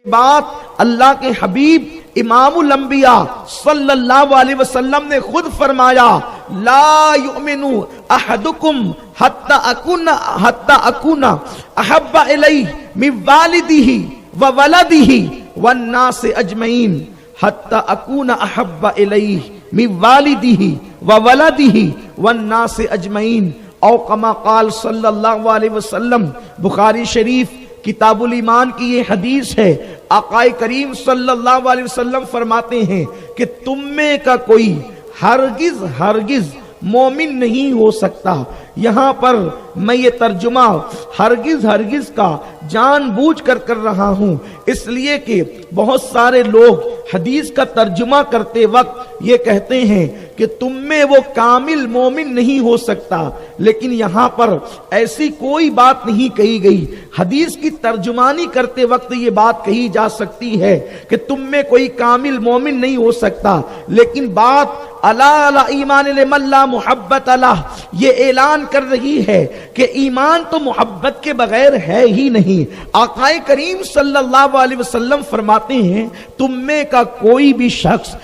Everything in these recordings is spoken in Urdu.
بات اللہ کے حبیب امام الانبیاء صلی اللہ علیہ وسلم نے خود فرمایا، لا یؤمن احدکم حتی اکون احب الیہ من والدہ وولدہ والناس اجمعین، حتی اکون احب الیہ من والدہ وولدہ والناس اجمعین، او کما قال صلی اللہ علیہ وسلم۔ بخاری شریف کتاب الایمان کی یہ حدیث ہے۔ آقا کریم صلی اللہ علیہ وسلم فرماتے ہیں کہ تم میں کا کوئی ہرگز مومن نہیں ہو سکتا۔ یہاں پر میں یہ ترجمہ ہرگز کا جان بوجھ کر رہا ہوں، اس لیے کہ بہت سارے لوگ حدیث کا ترجمہ کرتے وقت یہ کہتے ہیں کہ تم میں وہ کامل مومن نہیں ہو سکتا، لیکن یہاں پر ایسی کوئی بات نہیں کہی گئی۔ حدیث کی ترجمانی کرتے وقت یہ بات کہی جا سکتی ہے کہ تم میں کوئی کامل مومن نہیں ہو سکتا، لیکن بات الا ایمان لمن لا محبت لہ یہ اعلان کر رہی ہے کہ ایمان تو محبت کے بغیر ہے ہی نہیں۔ آقا کریم صلی اللہ علیہ وسلم فرماتے ہیں تم میں کا کوئی بھی شخص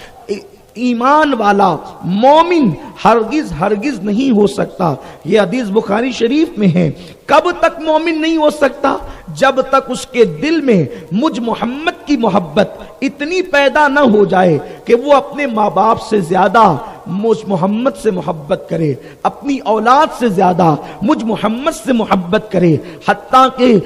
ایمان والا مومن ہرگز نہیں ہو سکتا۔ یہ حدیث بخاری شریف میں ہے۔ کب تک مومن نہیں ہو سکتا؟ جب تک اس کے دل میں مجھ محمد کی محبت اتنی پیدا نہ ہو جائے کہ وہ اپنے ماں باپ سے زیادہ مجھ محمد سے محبت کرے، اپنی اولاد سے زیادہ مجھ محمد سے محبت کرے، حتیٰ کہ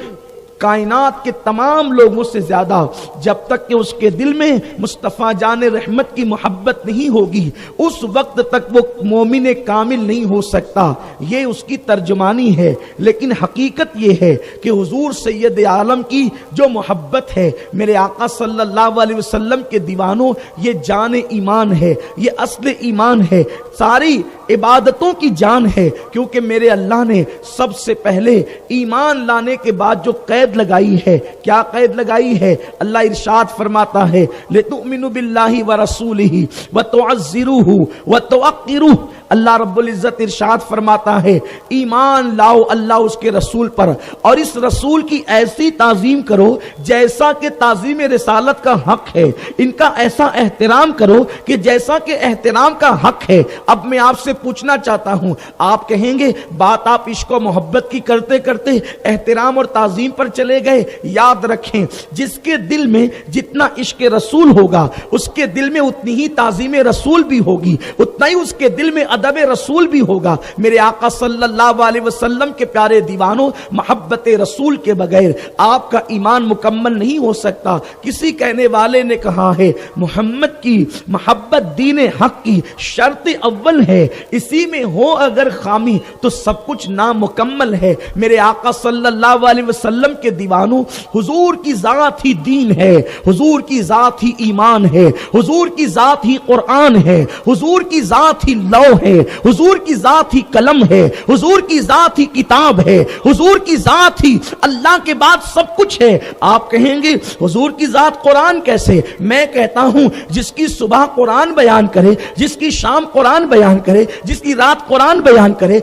کائنات کے تمام لوگوں سے زیادہ، جب تک کہ اس کے دل میں مصطفیٰ جان رحمت کی محبت نہیں ہوگی اس وقت تک وہ مومن کامل نہیں ہو سکتا۔ یہ اس کی ترجمانی ہے، لیکن حقیقت یہ ہے کہ حضور سید عالم کی جو محبت ہے، میرے آقا صلی اللہ علیہ وسلم کے دیوانوں، یہ جان ایمان ہے، یہ اصل ایمان ہے، ساری عبادتوں کی جان ہے، کیونکہ میرے اللہ نے سب سے پہلے ایمان لانے کے بعد جو قید لگائی ہے، کیا قید لگائی ہے؟ اللہ ارشاد فرماتا ہے لِتُؤْمِنُوا بِاللَّهِ وَرَسُولِهِ وَتُعَزِّرُوهُ وَتُوَقِّرُوهُ۔ اللہ رب العزت ارشاد فرماتا ہے ایمان لاؤ اللہ اس کے رسول پر، اور اس رسول کی ایسی تعظیم کرو جیسا کہ تعظیم رسالت کا حق ہے، ان کا ایسا احترام کرو کہ جیسا کہ احترام کا حق ہے۔ اب میں آپ سے پوچھنا چاہتا ہوں، آپ کہیں گے بات آپ عشق و محبت کی کرتے کرتے احترام اور تعظیم پر چلے گئے۔ یاد رکھیں جس کے دل میں جتنا عشق رسول ہوگا اس کے دل میں اتنی ہی تعظیم رسول بھی ہوگی، اتنا ہی اس کے دل میں ادب رسول بھی ہوگا۔ میرے آقا صلی اللہ علیہ وسلم کے پیارے دیوانوں، محبت رسول کے بغیر آپ کا ایمان مکمل نہیں ہو سکتا۔ کسی کہنے والے نے کہا ہے محمد کی محبت دین حق کی شرط اول ہے، اسی میں ہو اگر خامی تو سب کچھ نامکمل ہے۔ میرے آقا صلی اللہ علیہ وسلم کے دیوانوں، حضور کی ذات ہی دین ہے، حضور کی ذات ہی ایمان ہے، حضور کی ذات ہی قرآن ہے، حضور کی ذات ہی لوح ہے، حضور کی ذات ہی قلم ہے، حضور کی ذات ہی کتاب ہے، حضور کی ذات ہی اللہ کے بعد سب کچھ ہے۔ آپ کہیں گے حضور کی ذات قرآن کیسے؟ میں کہتا ہوں جس کی صبح قرآن بیان کرے، جس کی شام قرآن بیان کرے، جس کی رات قرآن بیان کرے،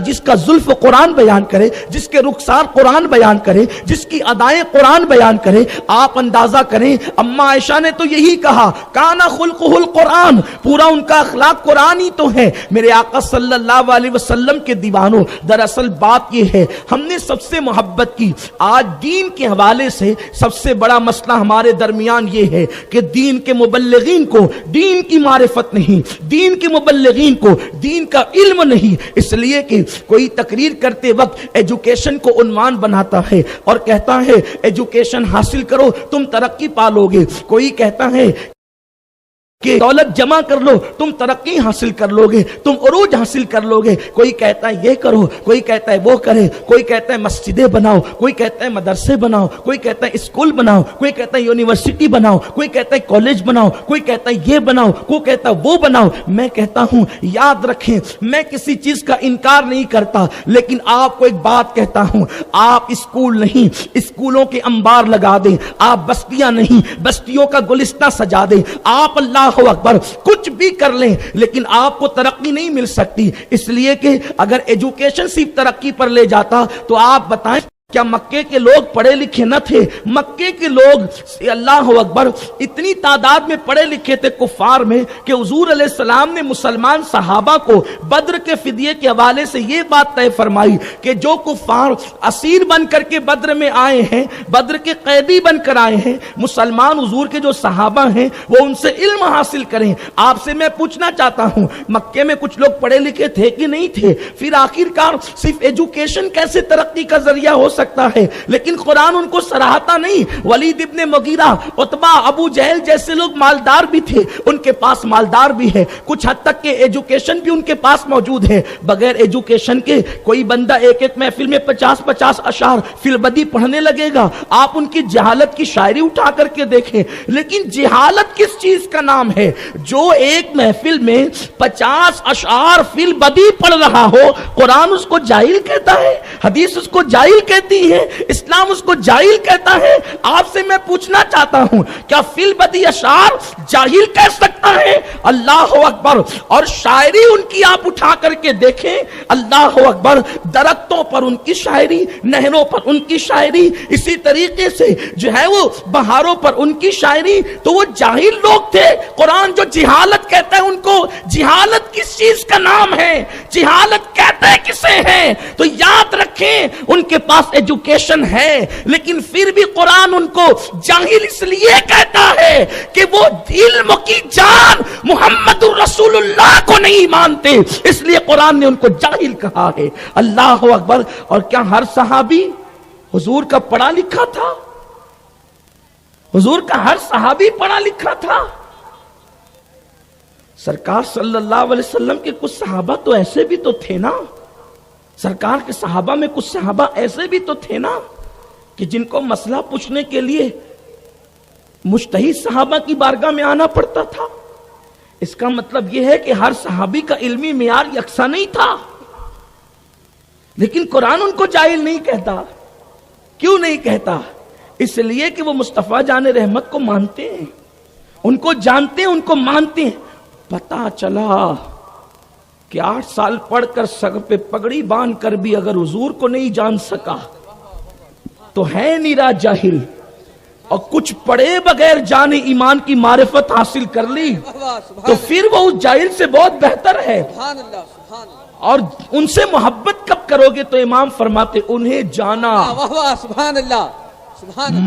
جس کا زلف قرآن بیان کرے، جس کے رخسار قرآن بیان کرے، جس کی ادائیں قرآن بیان کرے، آپ اندازہ کریں اما عائشہ نے تو یہی کہا کانا خلقہ القرآن، پورا ان کا اخلاق قرآن ہی تو ہے۔ میرے آقا صلی اللہ علیہ وسلم کے دیوانوں، دراصل بات یہ ہے ہم نے سب سے محبت کی۔ آج دین کے حوالے سے سب سے بڑا مسئلہ ہمارے درمیان یہ ہے کہ دین کے مبلغین کو دین کی معرفت نہیں، دین کے مبلغین کو دین کا علم نہیں، اس لیے کہ کوئی تقریر کرتے وقت ایجوکیشن کو عنوان بناتا ہے اور کہتا ہے ایجوکیشن حاصل کرو تم ترقی پالو گے، کوئی کہتا ہے کہ دولت جمع کر لو تم ترقی حاصل کر لو گے، تم عروج حاصل کر لو گے، کوئی کہتا ہے یہ کرو، کوئی کہتا ہے وہ کرے، کوئی کہتا ہے مسجدیں بناؤ، کوئی کہتا ہے مدرسے بناؤ، کوئی کہتا ہے اسکول بناؤ، کوئی کہتا ہے یونیورسٹی بناؤ، کوئی کہتا ہے کالج بناؤ، کوئی کہتا ہے یہ بناؤ، کوئی کہتا ہے وہ بناؤ۔ میں کہتا ہوں یاد رکھیں میں کسی چیز کا انکار نہیں کرتا، لیکن آپ کو ایک بات کہتا ہوں، آپ اسکول نہیں اسکولوں کے انبار لگا دیں، آپ بستیاں نہیں بستیوں کا گلستہ سجا دیں، آپ اللہ اکبر کچھ بھی کر لیں، لیکن آپ کو ترقی نہیں مل سکتی، اس لیے کہ اگر ایجوکیشن صرف ترقی پر لے جاتا تو آپ بتائیں کیا مکے کے لوگ پڑھے لکھے نہ تھے؟ مکے کے لوگ اللہ اکبر اتنی تعداد میں پڑھے لکھے تھے کفار میں کہ حضور علیہ السلام نے مسلمان صحابہ کو بدر کے فدیے کے حوالے سے یہ بات طے فرمائی کہ جو کفار اسیر بن کر کے بدر میں آئے ہیں، بدر کے قیدی بن کر آئے ہیں، مسلمان حضور کے جو صحابہ ہیں وہ ان سے علم حاصل کریں۔ آپ سے میں پوچھنا چاہتا ہوں، مکے میں کچھ لوگ پڑھے لکھے تھے کہ نہیں تھے؟ پھر آخرکار صرف ایجوکیشن کیسے ترقی کا ذریعہ ہو سکتا ہے؟ لیکن قرآن ان کو سراہتا نہیں۔ ولید ابن مغیرہ، عتبہ، ابو جہل جیسے لوگ مالدار بھی تھے، ان کے پاس مالدار بھی ہے، کچھ حد تک کہ ایجوکیشن بھی ان کے پاس موجود ہے۔ بغیر ایجوکیشن کے کوئی بندہ ایک ایک محفل میں 50 اشعار فی البدی پڑھنے لگے گا۔ آپ ان کی جہالت کی شاعری اٹھا کر کے دیکھیں۔ لیکن جہالت کس چیز کا نام ہے؟ جو ایک محفل میں 50 اشعار فی البدی پڑھ رہا ہو، قرآن اس کو جاہل کہتا ہے، حدیث اس کو جاہل کہتی ہے، اسلام اس کو جاہل کہتا ہے۔ آپ سے میں پوچھنا چاہتا ہوں، کیا فی البدی اشعار جاہل کہہ سکتا ہے؟ اللہ اکبر۔ اور شاعری ان کی آپ اٹھا کر کے دیکھیں، اللہ اکبر، درختوں پر ان کی شاعری، نہروں پر ان کی شاعری، اسی طریقے سے جو ہے وہ بہاروں پر ان کی شاعری۔ تو وہ جاہل لوگ تھے۔ قرآن جو جہالت کہتا ہے ان کو، جہالت کس چیز کا نام ہے؟ جہالت کہتے ہیں کسے ہیں؟ تو یاد رکھیں، ان کے پاس ایجوکیشن ہے، لیکن پھر بھی قرآن ان کو جاہل اس لیے کہتا ہے کہ وہ علم کی جان محمد رسول اللہ کو نہیں مانتے، اس لیے قرآن نے ان کو جاہل کہا ہے۔ اللہ اکبر۔ اور کیا ہر صحابی حضور کا پڑھا لکھا تھا؟ حضور کا ہر صحابی پڑھا لکھا تھا؟ سرکار صلی اللہ علیہ وسلم کے کچھ صحابہ تو ایسے بھی تو تھے نا، سرکار کے صحابہ میں کچھ صحابہ ایسے بھی تو تھے نا کہ جن کو مسئلہ پوچھنے کے لیے مجتہد صحابہ کی بارگاہ میں آنا پڑتا تھا۔ اس کا مطلب یہ ہے کہ ہر صحابی کا علمی معیار یکساں نہیں تھا۔ لیکن قرآن ان کو جاہل نہیں کہتا۔ کیوں نہیں کہتا؟ اس لیے کہ وہ مصطفیٰ جان رحمت کو مانتے ہیں، ان کو جانتے ہیں، ان کو مانتے ہیں۔ پتا چلا کہ 8 سال پڑھ کر سر پہ پگڑی باندھ کر بھی اگر حضور کو نہیں جان سکا تو ہے نیرا جاہل، اور کچھ پڑھے بغیر جانے ایمان کی معرفت حاصل کر لی تو پھر وہ اس جاہل سے بہت بہتر ہے۔ اور ان سے محبت کب کرو گے؟ تو امام فرماتے انہیں جانا۔ سبحان اللہ۔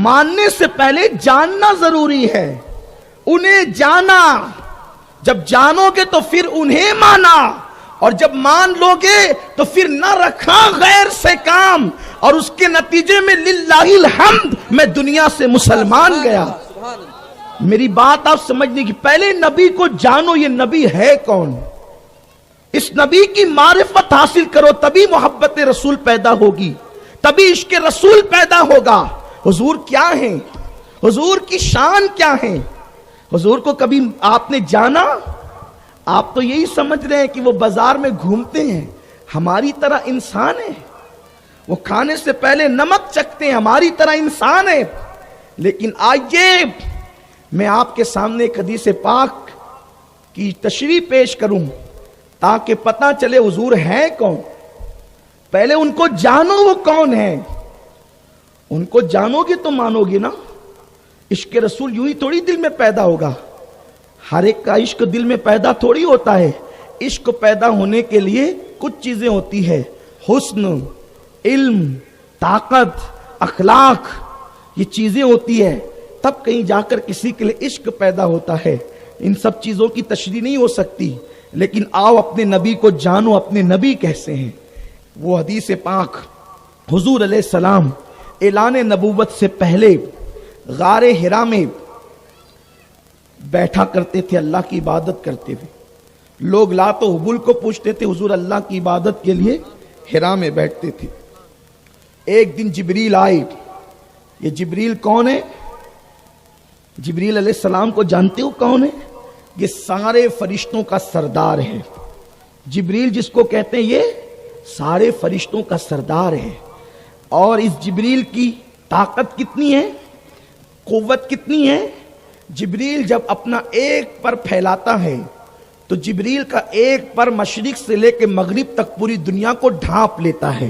ماننے سے پہلے جاننا ضروری ہے۔ انہیں جانا، جب جانو گے تو پھر انہیں مانا، اور جب مان لو گے تو پھر نہ رکھا غیر سے کام، اور اس کے نتیجے میں للہ الحمد میں دنیا سے مسلمان گیا۔ میری بات آپ سمجھنے کی، پہلے نبی کو جانو، یہ نبی ہے کون، اس نبی کی معرفت حاصل کرو، تبھی محبت رسول پیدا ہوگی، تبھی عشق رسول پیدا ہوگا۔ حضور کیا ہیں؟ حضور کی شان کیا ہے؟ حضور کو کبھی آپ نے جانا؟ آپ تو یہی سمجھ رہے ہیں کہ وہ بازار میں گھومتے ہیں، ہماری طرح انسان ہے، وہ کھانے سے پہلے نمک چکھتے ہیں، ہماری طرح انسان ہے۔ لیکن آئیے میں آپ کے سامنے ایک حدیث پاک کی تشریح پیش کروں تاکہ پتہ چلے حضور ہے کون۔ پہلے ان کو جانو، وہ کون ہے۔ ان کو جانو گے تو مانو گے نا۔ عشق رسول یوں ہی تھوڑی دل میں پیدا ہوگا، ہر ایک کا عشق دل میں پیدا تھوڑی ہوتا ہے۔ عشق پیدا ہونے کے لیے کچھ چیزیں ہوتی ہے، حسن، علم، طاقت، اخلاق، یہ چیزیں ہوتی ہے، تب کہیں جا کر کسی کے لیے عشق پیدا ہوتا ہے۔ ان سب چیزوں کی تشریح نہیں ہو سکتی، لیکن آؤ اپنے نبی کو جانو، اپنے نبی کیسے ہیں۔ وہ حدیث پاک، حضور علیہ السلام اعلان نبوت سے پہلے غار حرا میں بیٹھا کرتے تھے، اللہ کی عبادت کرتے تھے۔ لوگ لات و حبل کو پوچھتے تھے، حضور اللہ کی عبادت کے لیے حرا میں بیٹھتے تھے۔ ایک دن جبریل آئے۔ یہ جبریل کون ہے؟ جبریل علیہ السلام کو جانتے ہو کون ہے؟ یہ سارے فرشتوں کا سردار ہے۔ جبریل جس کو کہتے ہیں یہ سارے فرشتوں کا سردار ہے۔ اور اس جبریل کی طاقت کتنی ہے، قوت کتنی ہے؟ جبریل جب اپنا ایک پر پھیلاتا ہے تو جبریل کا ایک پر مشرق سے لے کے مغرب تک پوری دنیا کو ڈھانپ لیتا ہے۔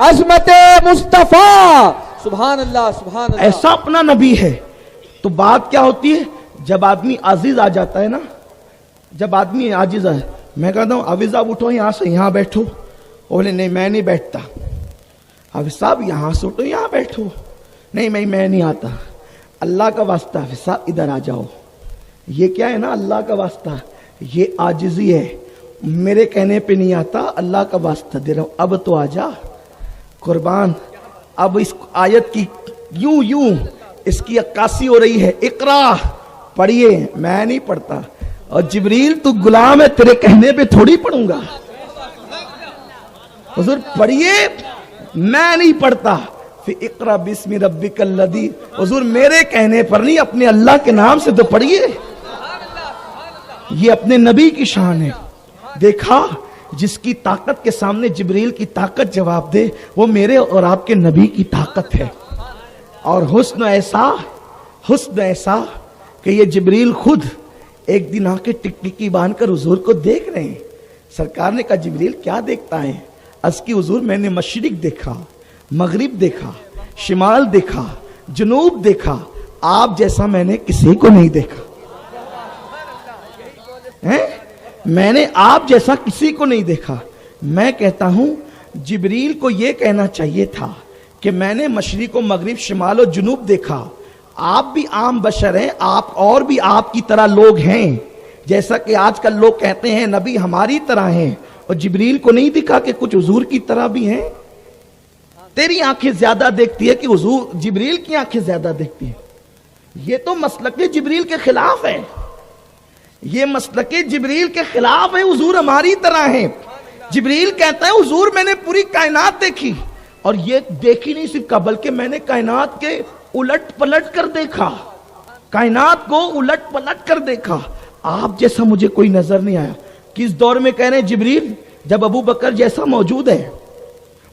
عظمت مصطفیٰ، سبحان اللہ سبحان اللہ. ایسا اپنا نبی ہے. تو بات کیا ہوتی ہے جب آدمی عاجز آ جاتا ہے نا، جب آدمی عاجز ہے، میں کہتا ہوں حافظ صاحب اٹھو یہاں سے، یہاں بیٹھو. بولے نہیں میں نہیں بیٹھتا. حافظ صاحب یہاں سے اٹھو یہاں بیٹھو. نہیں میں نہیں آتا. اللہ کا واسطہ حافظ صاحب ادھر آ جاؤ. یہ کیا ہے نا، اللہ کا واسطہ، یہ عاجزی ہے. میرے کہنے پہ نہیں آتا، اللہ کا واسطہ دے رہا ہوں، اب تو آ جا قربان. اب اس آیت کی یوں اس کی عکاسی ہو رہی ہے. اقرا پڑھیے. میں نہیں پڑھتا. اور جبریل تو غلام ہے، تیرے کہنے پہ تھوڑی پڑھوں گا. حضور پڑھیے. میں نہیں پڑھتا. پھر اقرا بسم ربک الذی، حضور میرے کہنے پر نہیں، اپنے اللہ کے نام سے تو پڑھیے. یہ اپنے نبی کی شان ہے. دیکھا جس کی طاقت کے سامنے جبریل کی طاقت جواب دے، وہ میرے اور آپ کے نبی کی طاقت ہے. اور حسن ایسا کہ یہ جبریل خود ایک دن آ کے ٹکٹکی باندھ کر حضور کو دیکھ رہے ہیں. سرکار نے کہا جبریل کیا دیکھتا ہے؟ عرض کی حضور میں نے مشرق دیکھا، مغرب دیکھا، شمال دیکھا، جنوب دیکھا، آپ جیسا میں نے کسی کو نہیں دیکھا. میں نے آپ جیسا کسی کو نہیں دیکھا. میں کہتا ہوں جبریل کو یہ کہنا چاہیے تھا کہ میں نے مشرق و مغرب، شمال و جنوب دیکھا. آپ بھی عام بشر ہیں، آپ اور بھی آپ کی طرح لوگ ہیں. جیسا کہ آج کل لوگ کہتے ہیں نبی ہماری طرح ہیں، اور جبریل کو نہیں دکھا کہ کچھ حضور کی طرح بھی ہیں. تیری آنکھیں زیادہ دیکھتی ہے کہ حضور جبریل کی آنکھیں زیادہ دیکھتی ہیں. یہ تو مسلک جبریل کے خلاف ہے. یہ مسلک جبریل کے خلاف ہے. حضور ہماری طرح ہیں. جبریل کہتا ہے حضور میں نے پوری کائنات دیکھی، اور یہ دیکھی نہیں صرف کا، بلکہ میں نے کائنات کے الٹ پلٹ کر دیکھا. کائنات کو الٹ پلٹ کر دیکھا. آپ جیسا مجھے کوئی نظر نہیں آیا. کس دور میں کہہ رہے ہیں جبریل؟ جب ابو بکر جیسا موجود ہے،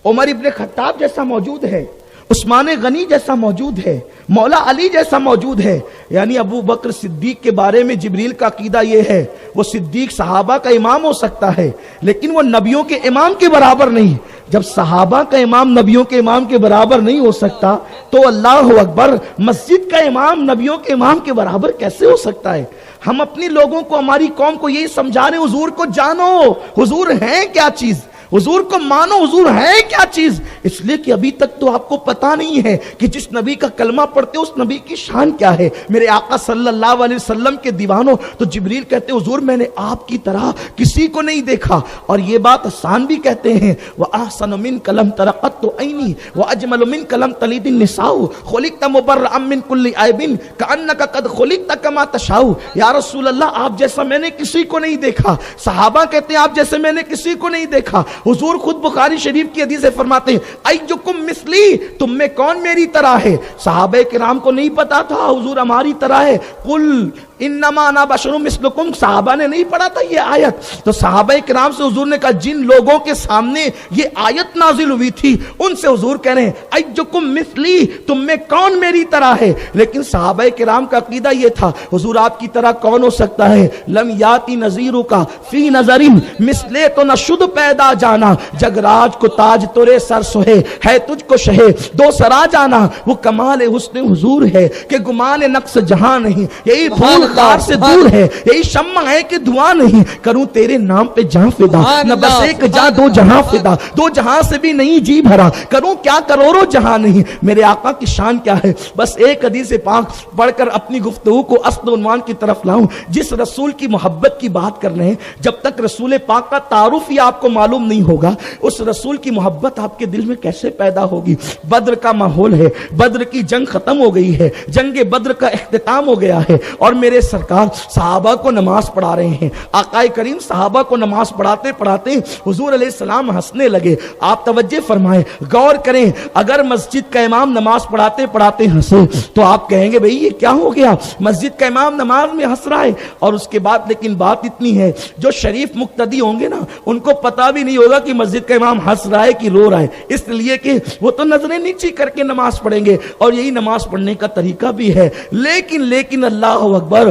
عمر ابن خطاب جیسا موجود ہے، عثمان غنی جیسا موجود ہے، مولا علی جیسا موجود ہے. یعنی ابو بکر صدیق کے بارے میں جبریل کا عقیدہ یہ ہے، وہ صدیق صحابہ کا امام ہو سکتا ہے لیکن وہ نبیوں کے امام کے برابر نہیں. جب صحابہ کا امام نبیوں کے امام کے برابر نہیں ہو سکتا تو اللہ اکبر، مسجد کا امام نبیوں کے امام کے برابر کیسے ہو سکتا ہے؟ ہم اپنی لوگوں کو، ہماری قوم کو یہی سمجھا رہے ہیں حضور کو جانو. حضور ہیں کیا چیز؟ حضور کو مانو. حضور ہے کیا چیز؟ اس لیے کہ ابھی تک تو آپ کو پتا نہیں ہے کہ جس نبی کا کلمہ پڑھتے اس نبی کی شان کیا ہے. میرے آقا صلی اللہ علیہ وسلم کے دیوانوں. تو جبریل کہتے حضور میں نے آپ کی طرح کسی کو نہیں دیکھا. اور یہ بات حسان بھی کہتے ہیں، وَأَحْسَنُ مِنْكَ لَمْ تَرَ قَطُّ عَيْنِي وَأَجْمَلُ مِنْكَ لَمْ تَلِدِ النِّسَاءُ خُلِقْتَ مُبَرَّأً مِنْ كُلِّ عَيْبٍ كَأَنَّكَ قَدْ خُلِقْتَ كَمَا تَشَاءُ. یا رسول اللہ آپ جیسا میں نے کسی کو نہیں دیکھا. صحابہ کہتے ہیں آپ جیسے میں نے کسی کو نہیں دیکھا. حضور خود بخاری شریف کی حدیث فرماتے ہیں ایجکم مثلی، تم میں کون میری طرح ہے؟ صحابہ کرام کو نہیں پتا تھا حضور ہماری طرح ہے. قل انما انا بشر مثلکم، صحابہ نے نہیں پڑھا تھا یہ آیت. تو صحابہ کرام سے حضور نے کہا جن لوگوں کے سامنے یہ آیت نازل ہوئی تھی ان سے حضور کہہ رہے ہیں ایجکم مثلی، تم میں کون میری طرح ہے؟ لیکن صحابہ کرام کا عقیدہ یہ تھا حضور آپ کی طرح کون ہو سکتا ہے؟ لم یاتی نظیرک فی نظر مثلے تو نہ شد پیدا جانا، جگراج کو تاج تورے سر سوہے ہے تجھ کو شہے دو سرا جانا. وہ کمال حسن حضور ہے کہ گمان نقص جہاں نہیں. یہی پھول خار سے دور ہے، یہی شمع ہے کہ دعا نہیں. کروں تیرے نام پہ جہاں فدا، نہ بس ایک جہاں دو جہاں فدا، دو جہاں سے بھی نہیں جی بھرا. کروں کیا کروڑوں جہاں نہیں. میرے آقا کی شان کیا ہے؟ بس ایک حدیث پاک پڑھ کر اپنی گفتگو کو اصل عنوان کی طرف لاؤں. جس رسول کی محبت کی بات کر رہے ہیں، جب تک رسول پاک کا تعارف ہی آپ کو معلوم نہیں ہوگا اس رسول کی محبت آپ کے دل میں کیسے پیدا ہوگی؟ بدر کا ماحول ہے، بدر کی جنگ ختم ہو گئی ہے، جنگ بدر کا اختتام ہو گیا ہے، اور میرے سرکار صحابہ کو نماز پڑھا رہے ہیں. آقا کریم صحابہ کو نماز پڑھاتے پڑھاتے حضور علیہ السلام ہنسنے لگے. آپ توجہ فرمائیں، غور کریں. اگر مسجد کا امام نماز پڑھاتے پڑھاتے ہنسے تو آپ کہیں گے بھئی یہ کیا ہو گیا؟ مسجد کا امام نماز میں ہنس رہا ہے. اور اس کے بعد لیکن بات اتنی ہے، جو شریف مقتدی ہوں گے نا ان کو پتا بھی نہیں ہوگا کہ مسجد کا امام ہنس رہا ہے کہ رو رہا ہے، اس لیے کہ وہ تو نظریں نیچی کر کے نماز پڑھیں گے، اور یہی نماز پڑھنے کا طریقہ بھی ہے. لیکن اللہ اکبر،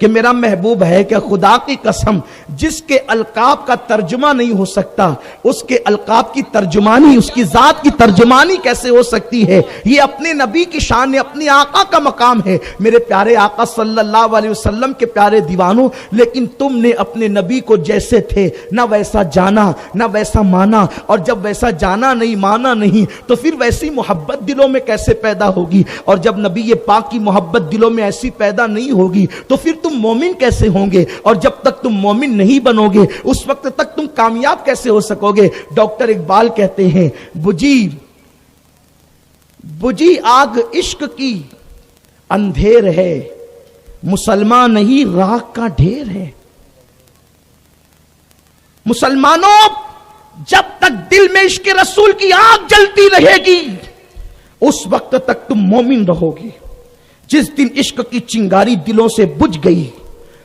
کہ میرا محبوب ہے کہ خدا کی قسم جس کے القاب کا ترجمہ نہیں ہو سکتا اس کے القاب کی ترجمانی، اس کی ذات کی ترجمانی کیسے ہو سکتی ہے؟ یہ اپنے نبی کی شان، اپنے آقا کا مقام ہے، میرے پیارے آقا صلی اللہ علیہ وسلم کے پیارے دیوانوں، لیکن تم نے اپنے نبی کو جیسے تھے نہ ویسا جانا نہ ویسا مانا، اور جب ویسا جانا نہیں مانا نہیں تو پھر ویسی محبت دلوں میں کیسے پیدا ہوگی؟ اور جب نبی پاک کی محبت دلوں میں ایسی پیدا نہیں ہوگی تو پھر تم مومن کیسے ہوں گے؟ اور جب تک تم مومن نہیں بنو گے اس وقت تک تم کامیاب کیسے ہو سکو گے؟ ڈاکٹر اقبال کہتے ہیں بجھی آگ عشق کی اندھیر ہے، مسلمان نہیں راکھ کا ڈھیر ہے۔ مسلمانوں، جب تک دل میں عشق رسول کی آگ جلتی رہے گی اس وقت تک تم مومن رہو گے۔ جس دن عشق کی چنگاری دلوں سے بجھ گئی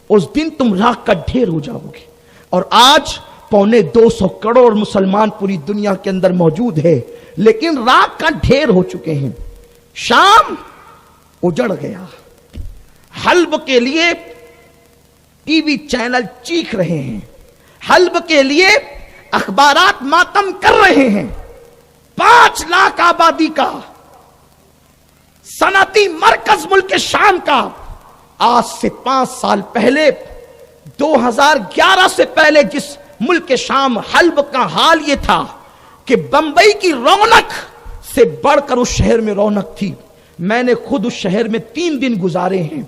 اس دن تم راکھ کا ڈھیر ہو جاؤ گے۔ اور آج 250 کروڑ مسلمان پوری دنیا کے اندر موجود ہے لیکن راکھ کا ڈھیر ہو چکے ہیں۔ شام اجڑ گیا، حلب کے لیے ٹی وی چینل چیخ رہے ہیں، حلب کے لیے اخبارات ماتم کر رہے ہیں۔ 5 لاکھ آبادی کا صنعتی مرکز ملک شام کا آج سے 5 سال پہلے 2011 سے پہلے جس ملک شام حلب کا حال یہ تھا کہ بمبئی کی رونق سے بڑھ کر اس شہر میں رونق تھی۔ میں نے خود اس شہر میں 3 دن گزارے ہیں۔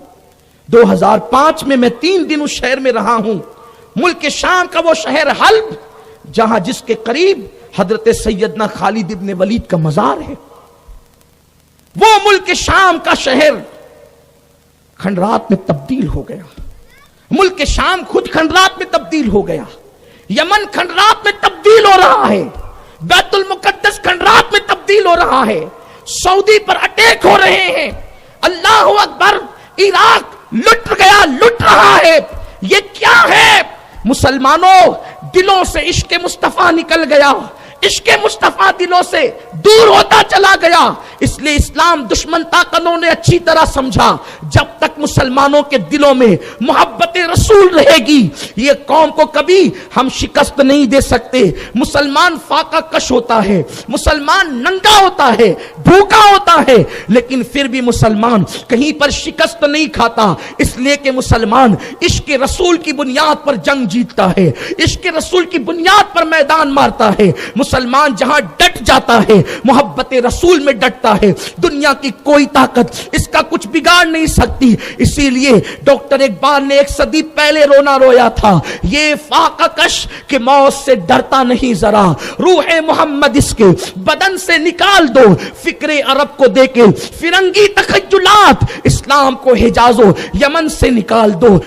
2005 میں 3 دن اس شہر میں رہا ہوں۔ ملک شام کا وہ شہر حلب جہاں جس کے قریب حضرت سیدنا خالد ابن ولید کا مزار ہے، وہ ملک شام کا شہر کھنڈرات میں تبدیل ہو گیا۔ ملک شام خود کھنڈرات میں تبدیل ہو گیا، یمن کھنڈرات میں تبدیل ہو رہا ہے، بیت المقدس کھنڈرات میں تبدیل ہو رہا ہے، سعودی پر اٹیک ہو رہے ہیں، اللہ اکبر، عراق لٹ گیا، لٹ رہا ہے۔ یہ کیا ہے؟ مسلمانوں، دلوں سے عشق مصطفیٰ نکل گیا، عشق مصطفیٰ دلوں سے دور ہوتا چلا گیا۔ اس لیے اسلام دشمن طاقتوں نے اچھی طرح سمجھا جب تک مسلمانوں کے دلوں میں محبت رسول رہے گی یہ قوم کو کبھی ہم شکست نہیں دے سکتے۔ مسلمان فاقہ کش ہوتا ہے، مسلمان ننگا ہوتا ہے، بھوکا ہوتا ہے، لیکن پھر بھی مسلمان کہیں پر شکست نہیں کھاتا، اس لیے کہ مسلمان عشق رسول کی بنیاد پر جنگ جیتتا ہے، عشق رسول کی بنیاد پر میدان مارتا ہے۔ مسلمان جہاں ڈٹ جاتا ہے محبت رسول میں ڈٹتا ہے، دنیا کی کوئی طاقت اس کا کچھ بگاڑ نہیں سکتی۔ اسی لیے ڈاکٹر اقبال نے 1 صدی پہلے رونا رویا تھا، یہ فاقہ کش کہ موت سے ڈرتا نہیں ذرا، روح محمد اس کے بدن سے نکال دو، فکر عرب کو دے کے فرنگی تخیلات، اسلام کو حجاز و یمن سے نکال دو۔